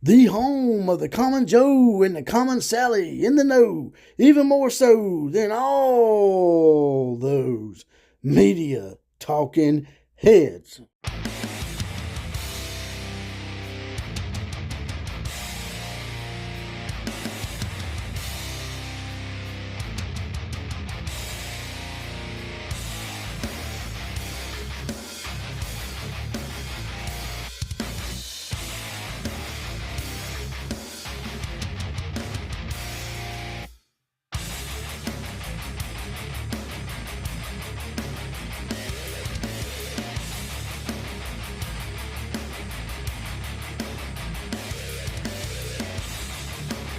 The home of the common Joe and the common Sally in the know, even more so than all those media talking heads.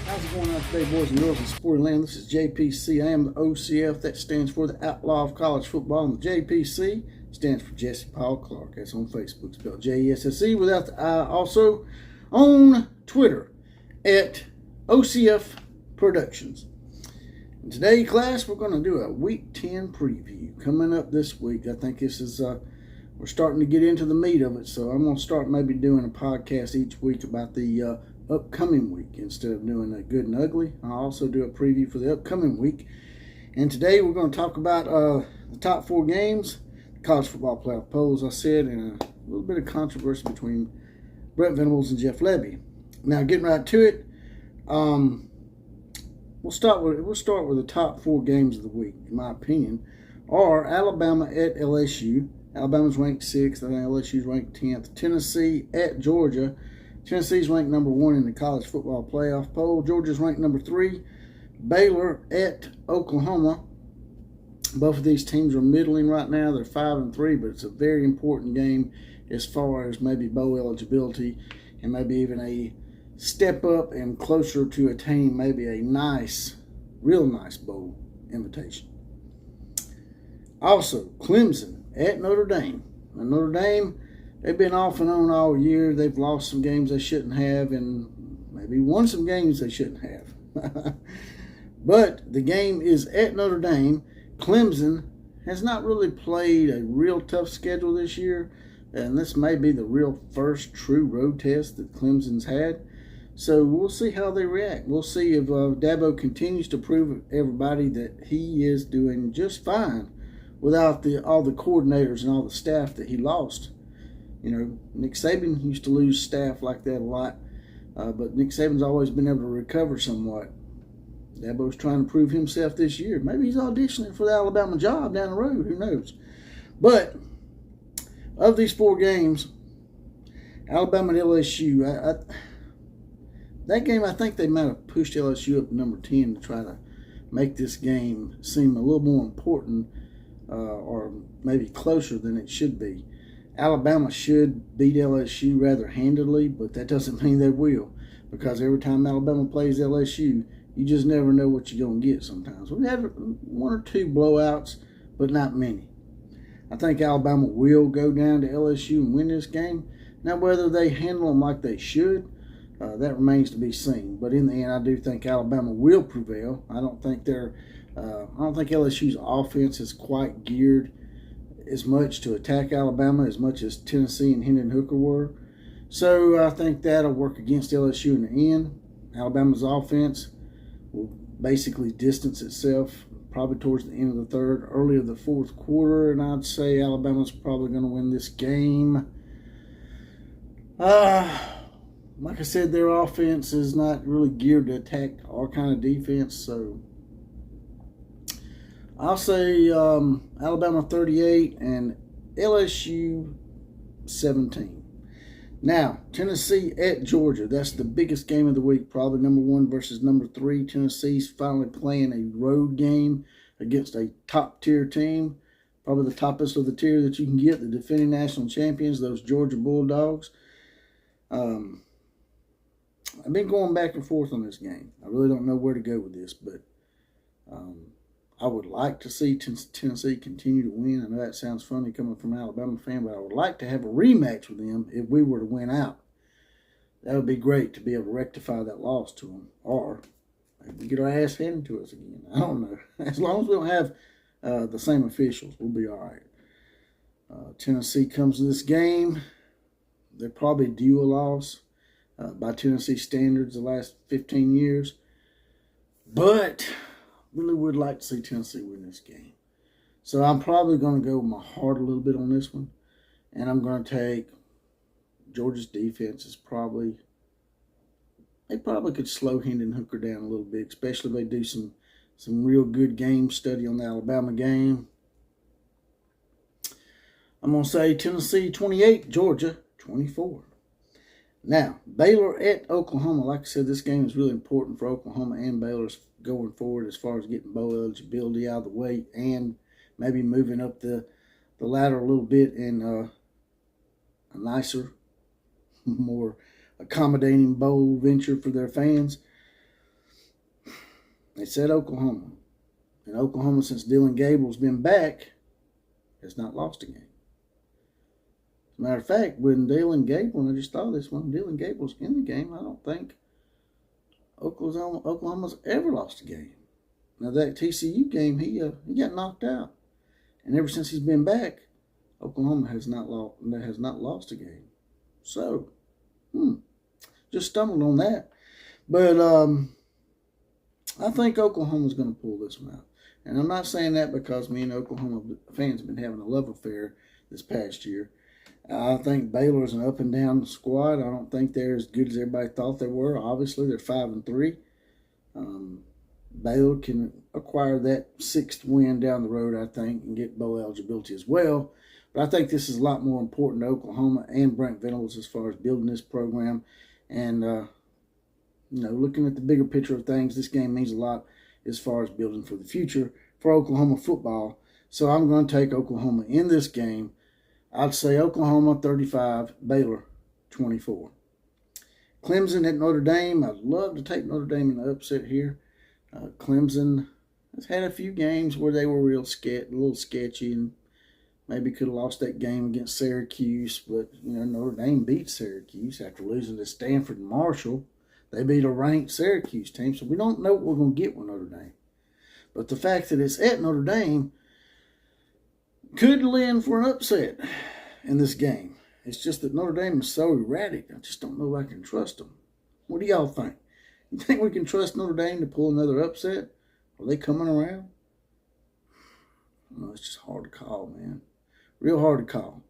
How's it going out today, boys and girls in sporting land? This is JPC. I am the OCF. That stands for the Outlaw of College Football. And the JPC stands for Jesse Paul Clark. That's on Facebook, spelled Jesse without the I. Also on Twitter at OCF Productions. And today, class, we're going to do a Week 10 preview. Coming up this week, I think this is, we're starting to get into the meat of it. So I'm going to start maybe doing a podcast each week about the upcoming week instead of doing a good and ugly. I'll also do a preview for the upcoming week. And today we're going to talk about the top 4 games, the college football playoff polls, I said, and a little bit of controversy between Brent Venables and Jeff Lebby. Now, getting right to it, we'll start with the top 4 games of the week, in my opinion, are Alabama at LSU. Alabama's ranked 6th. I think LSU's ranked 10th. Tennessee at Georgia. Tennessee's ranked number 1 in the college football playoff poll. Georgia's ranked number 3. Baylor at Oklahoma. Both of these teams are middling right now. They're 5-3, but it's a very important game as far as maybe bowl eligibility and maybe even a step up and closer to attaining maybe a nice, real nice bowl invitation. Also, Clemson at Notre Dame. Now, Notre Dame, they've been off and on all year. They've lost some games they shouldn't have and maybe won some games they shouldn't have. But the game is at Notre Dame. Clemson has not really played a real tough schedule this year, and this may be the real first true road test that Clemson's had. So we'll see how they react. We'll see if Dabo continues to prove to everybody that he is doing just fine without all the coordinators and all the staff that he lost. You know, Nick Saban used to lose staff like that a lot, but Nick Saban's always been able to recover somewhat. Dabo's trying to prove himself this year. Maybe he's auditioning for the Alabama job down the road. Who knows? But of these 4 games, Alabama and LSU, that game, I think they might have pushed LSU up to number 10 to try to make this game seem a little more important or maybe closer than it should be. Alabama should beat LSU rather handily, but that doesn't mean they will, because every time Alabama plays LSU, you just never know what you're going to get sometimes. We've had 1 or 2 blowouts, but not many. I think Alabama will go down to LSU and win this game. Now, whether they handle them like they should, that remains to be seen. But in the end, I do think Alabama will prevail. I don't think LSU's offense is quite geared as much to attack Alabama as much as Tennessee and Hendon Hooker were. So I think that'll work against LSU in the end. Alabama's offense will basically distance itself probably towards the end of the 3rd, early of the 4th quarter, and I'd say Alabama's probably going to win this game. Like I said, their offense is not really geared to attack our kind of defense, so I'll say Alabama 38 and LSU 17. Now, Tennessee at Georgia. That's the biggest game of the week, probably number 1 versus number 3. Tennessee's finally playing a road game against a top-tier team, probably the toppest of the tier that you can get, the defending national champions, those Georgia Bulldogs. I've been going back and forth on this game. I really don't know where to go with this, but I would like to see Tennessee continue to win. I know that sounds funny coming from an Alabama fan, but I would like to have a rematch with them if we were to win out. That would be great to be able to rectify that loss to them, or maybe get our ass handed to us again. I don't know. As long as we don't have the same officials, we'll be all right. Tennessee comes to this game. They're probably due a loss. by Tennessee standards the last 15 years. But really would like to see Tennessee win this game. So I'm probably going to go with my heart a little bit on this one. And I'm going to take Georgia's defense is probably, they probably could slow Hendon Hooker down a little bit, especially if they do some real good game study on the Alabama game. I'm going to say Tennessee 28, Georgia 24. Now, Baylor at Oklahoma. Like I said, this game is really important for Oklahoma and Baylor going forward as far as getting bowl eligibility out of the way and maybe moving up the ladder a little bit in a nicer, more accommodating bowl venture for their fans. They said Oklahoma. And Oklahoma, since Dylan Gable's been back, has not lost a game. As a matter of fact, when Dylan Gable, and I just thought this one, Dylan Gable's in the game, I don't think Oklahoma's ever lost a game. Now that TCU game, he got knocked out. And ever since he's been back, Oklahoma has not lost a game. So, just stumbled on that. But I think Oklahoma's going to pull this one out. And I'm not saying that because me and Oklahoma fans have been having a love affair this past year. I think Baylor's an up and down squad. I don't think they're as good as everybody thought they were. Obviously, they're 5-3. Baylor can acquire that 6th win down the road, I think, and get bowl eligibility as well. But I think this is a lot more important to Oklahoma and Brent Venables as far as building this program. And, looking at the bigger picture of things, this game means a lot as far as building for the future for Oklahoma football. So I'm going to take Oklahoma in this game. I'd say Oklahoma 35, Baylor 24. Clemson at Notre Dame. I'd love to take Notre Dame in the upset here. Clemson has had a few games where they were a little sketchy, and maybe could have lost that game against Syracuse. But Notre Dame beat Syracuse after losing to Stanford and Marshall. They beat a ranked Syracuse team, so we don't know what we're going to get with Notre Dame. But the fact that it's at Notre Dame could lend for an upset in this game. It's just that Notre Dame is so erratic. I just don't know if I can trust them. What do y'all think? You think we can trust Notre Dame to pull another upset? Are they coming around? No, it's just hard to call, man. Real hard to call.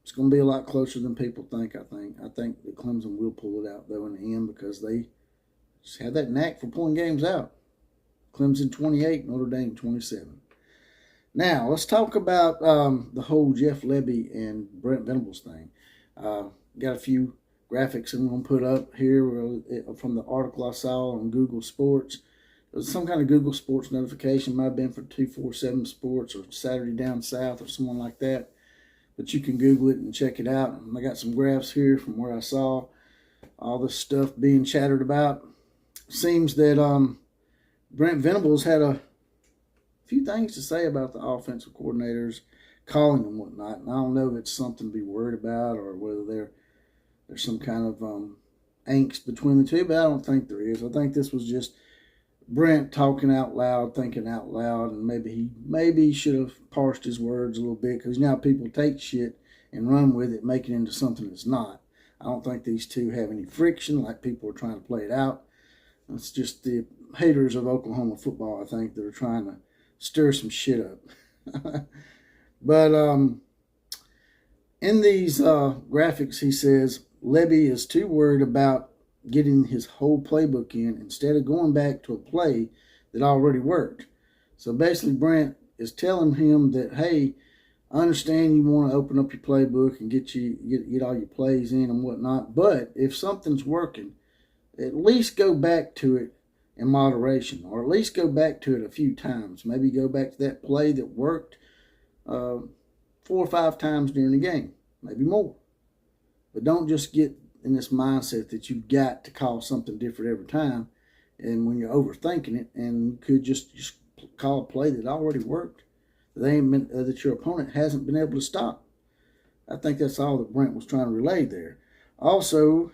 It's going to be a lot closer than people think, I think. I think that Clemson will pull it out, though, in the end because they just have that knack for pulling games out. Clemson 28, Notre Dame 27. Now, let's talk about the whole Jeff Lebby and Brent Venables thing. Got a few graphics I'm going to put up here from the article I saw on Google Sports. It was some kind of Google Sports notification. Might have been for 247 Sports or Saturday Down South or someone like that. But you can Google it and check it out. And I got some graphs here from where I saw all this stuff being chattered about. Seems that Brent Venables had a few things to say about the offensive coordinators calling and whatnot. And I don't know if it's something to be worried about or whether there's some kind of angst between the two, but I don't think there is. I think this was just Brent talking out loud, thinking out loud, and maybe he should have parsed his words a little bit because people take shit and run with it, make it into something it's not. I don't think these two have any friction like people are trying to play it out. It's just the haters of Oklahoma football, I think, that are trying to stir some shit up. But in these graphics, he says Lebby is too worried about getting his whole playbook in instead of going back to a play that already worked. So basically, Brent is telling him that, hey, I understand you want to open up your playbook and get all your plays in and whatnot, but if something's working, at least go back to it in moderation, or at least go back to it a few times. Maybe go back to that play that worked 4 or 5 times during the game, maybe more. But don't just get in this mindset that you've got to call something different every time, and when you're overthinking it, and you could just call a play that already worked, that your opponent hasn't been able to stop. I think that's all that Brent was trying to relay there. Also,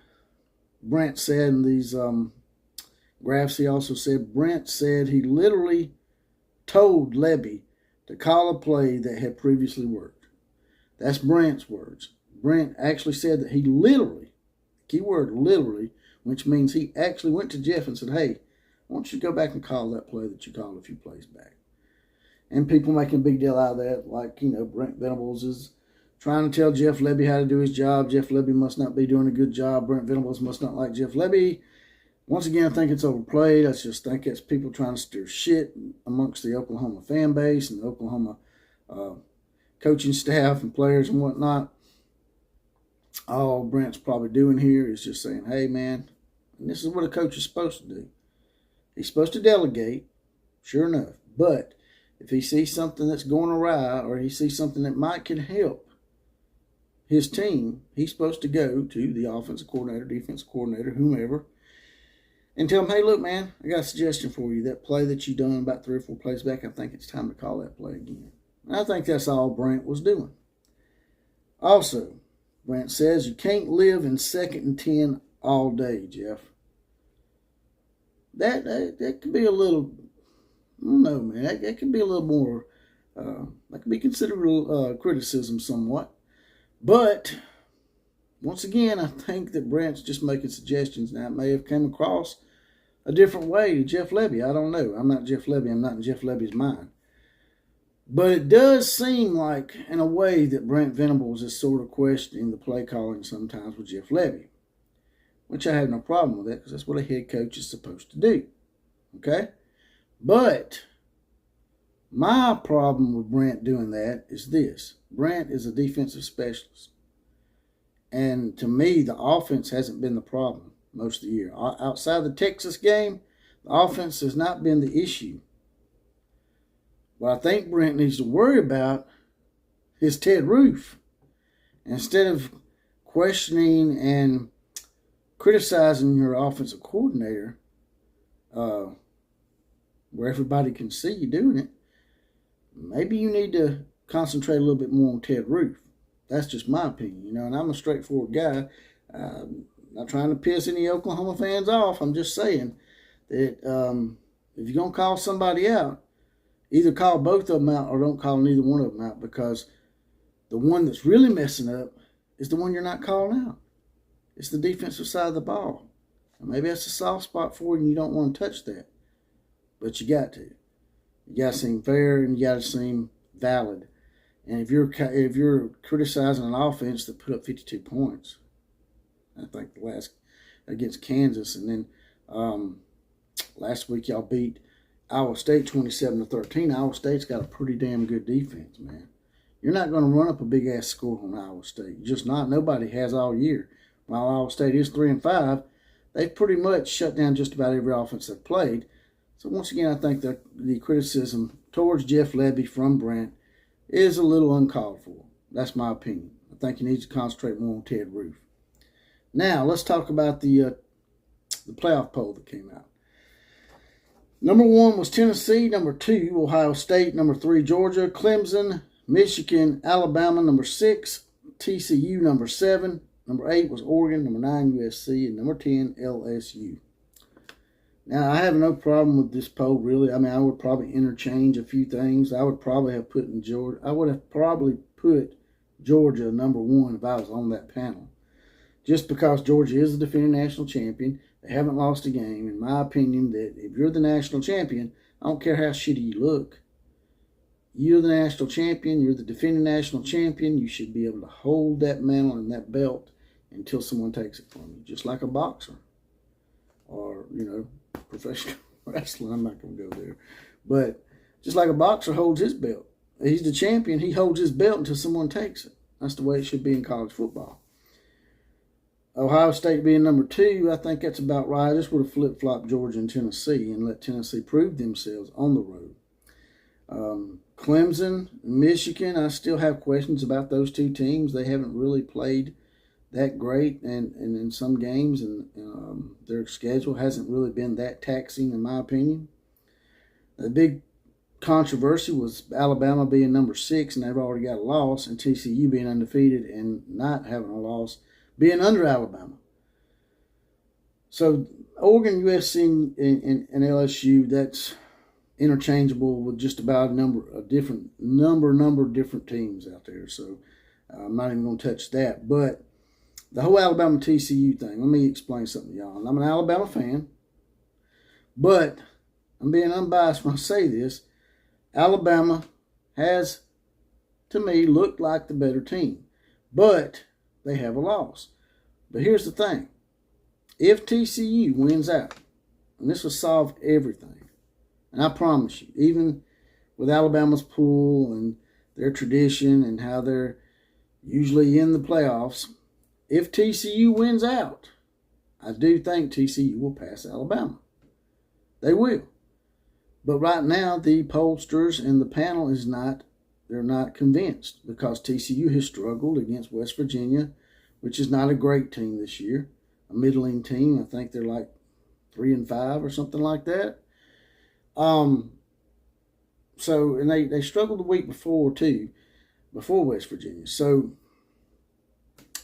Brent said in these graphs, he also said Brent said he literally told Lebby to call a play that had previously worked. That's Brent's words. Brent actually said that he literally, keyword literally, which means he actually went to Jeff and said, hey, why don't you go back and call that play that you called a few plays back? And people making a big deal out of that, like, Brent Venables is trying to tell Jeff Lebby how to do his job. Jeff Lebby must not be doing a good job. Brent Venables must not like Jeff Lebby. Once again, I think it's overplayed. I just think it's people trying to stir shit amongst the Oklahoma fan base and the Oklahoma coaching staff and players and whatnot. All Brent's probably doing here is just saying, hey, man, and this is what a coach is supposed to do. He's supposed to delegate, sure enough. But if he sees something that's going awry or he sees something that might can help his team, he's supposed to go to the offensive coordinator, defensive coordinator, whomever, and tell him, hey, look, man, I got a suggestion for you. That play that you done about 3 or 4 plays back, I think it's time to call that play again. And I think that's all Brent was doing. Also, Brent says you can't live in 2nd and 10 all day, Jeff. That could be a little, I don't know, man. That could be a little more, that could be considered criticism somewhat. But, once again, I think that Brent's just making suggestions. Now, it may have come across a different way to Jeff Lebby. I don't know. I'm not Jeff Lebby. I'm not in Jeff Lebby's mind. But it does seem like, in a way, that Brent Venables is sort of questioning the play calling sometimes with Jeff Lebby, which I have no problem with that because that's what a head coach is supposed to do. Okay? But my problem with Brent doing that is this. Brent is a defensive specialist. And to me, the offense hasn't been the problem most of the year. Outside the Texas game, the offense has not been the issue. What I think Brent needs to worry about is Ted Roof. Instead of questioning and criticizing your offensive coordinator, where everybody can see you doing it, maybe you need to concentrate a little bit more on Ted Roof. That's just my opinion, and I'm a straightforward guy. Not trying to piss any Oklahoma fans off. I'm just saying that if you're going to call somebody out, either call both of them out or don't call neither one of them out, because the one that's really messing up is the one you're not calling out. It's the defensive side of the ball. And maybe that's a soft spot for you and you don't want to touch that. But you got to. You got to seem fair and you got to seem valid. And if you're criticizing an offense that put up 52 points, I think the last against Kansas, and then last week y'all beat Iowa State 27-13. Iowa State's got a pretty damn good defense, man. You're not going to run up a big ass score on Iowa State. Just not. Nobody has all year. While Iowa State is 3-5, they've pretty much shut down just about every offense they've played. So once again, I think that the criticism towards Jeff Lebby from Brent is a little uncalled for. That's my opinion. I think he needs to concentrate more on Ted Roof. Now, let's talk about the playoff poll that came out. Number 1 was Tennessee. Number 2, Ohio State. Number 3, Georgia. Clemson, Michigan, Alabama. Number 6, TCU. Number 7. Number 8 was Oregon. Number 9, USC. And number 10, LSU. Now, I have no problem with this poll, really. I mean, I would probably interchange a few things. I would probably have put in Georgia. I would have probably put Georgia number 1 if I was on that panel. Just because Georgia is the defending national champion. They haven't lost a game. In my opinion, that if you're the national champion, I don't care how shitty you look. You're the national champion. You're the defending national champion. You should be able to hold that mantle and that belt until someone takes it from you. Just like a boxer. Or, professional wrestling. I'm not going to go there. But just like a boxer holds his belt. He's the champion. He holds his belt until someone takes it. That's the way it should be in college football. Ohio State being number 2, I think that's about right. I just would have flip-flopped Georgia and Tennessee and let Tennessee prove themselves on the road. Clemson, Michigan, I still have questions about those 2 teams. They haven't really played that great, and in some games, and their schedule hasn't really been that taxing, in my opinion. The big controversy was Alabama being number 6, and they've already got a loss, and TCU being undefeated and not having a loss, being under Alabama. So Oregon, USC, and LSU, that's interchangeable with just about a number of different teams out there. So I'm not even going to touch that. But the whole Alabama TCU thing. Let me explain something to y'all. I'm an Alabama fan, but I'm being unbiased when I say this. Alabama has, to me, looked like the better team, but they have a loss. But here's the thing. If TCU wins out, and this will solve everything, and I promise you, even with Alabama's pool and their tradition and how they're usually in the playoffs, if TCU wins out, I do think TCU will pass Alabama. They will. But right now, the pollsters and the panel they're not convinced, because TCU has struggled against West Virginia, which is not a great team this year, a middling team. I think they're like 3-5 or something like that. And they struggled the week before too, before West Virginia. So,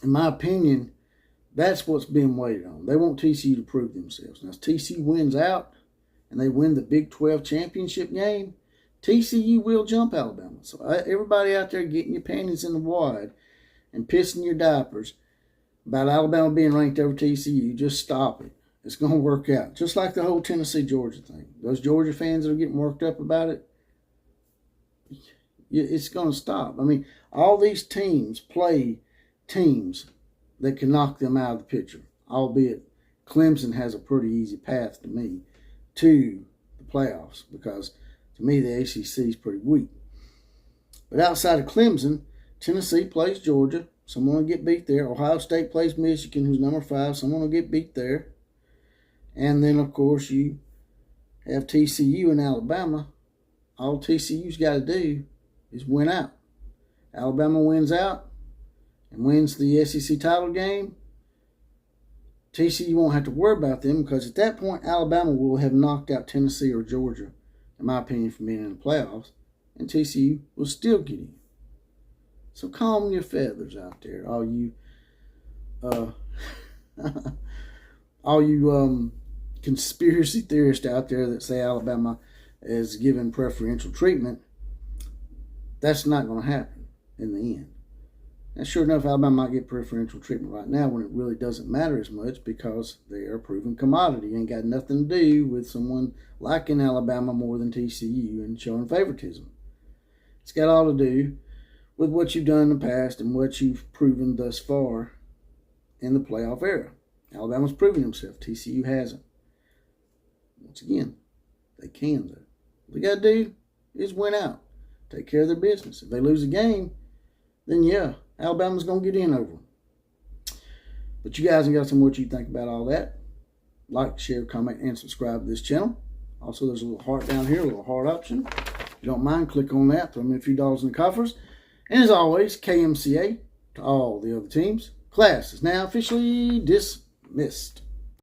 in my opinion, that's what's being waited on. They want TCU to prove themselves. Now, if TCU wins out and they win the Big 12 championship game, TCU will jump Alabama. So everybody out there getting your panties in the wad and pissing your diapers about Alabama being ranked over TCU, just stop it. It's going to work out. Just like the whole Tennessee-Georgia thing. Those Georgia fans that are getting worked up about it, it's going to stop. I mean, all these teams play teams that can knock them out of the picture, albeit Clemson has a pretty easy path to me to the playoffs, because to me the ACC is pretty weak. But outside of Clemson, Tennessee plays Georgia. Someone will get beat there. Ohio State plays Michigan, who's number 5. Someone will get beat there. And then, of course, you have TCU and Alabama. All TCU's got to do is win out. Alabama wins out and wins the SEC title game. TCU won't have to worry about them, because at that point, Alabama will have knocked out Tennessee or Georgia, in my opinion, from being in the playoffs, and TCU will still get in. So calm your feathers out there, all you conspiracy theorists out there that say Alabama is given preferential treatment. That's not going to happen in the end. And sure enough, Alabama might get preferential treatment right now when it really doesn't matter as much, because they are a proven commodity. Ain't got nothing to do with someone liking Alabama more than TCU and showing favoritism. It's got all to do with what you've done in the past and what you've proven thus far in the playoff era. Alabama's proven himself. TCU hasn't. Once again, they can, though. What they got to do is win out. Take care of their business. If they lose a game, then yeah, Alabama's going to get in over them. But you guys have got to tell me what you think about all that. Like, share, comment, and subscribe to this channel. Also, there's a little heart down here, a little heart option. If you don't mind, click on that. Throw me a few dollars in the coffers. And as always, KMCA to all the other teams. Class is now officially dismissed.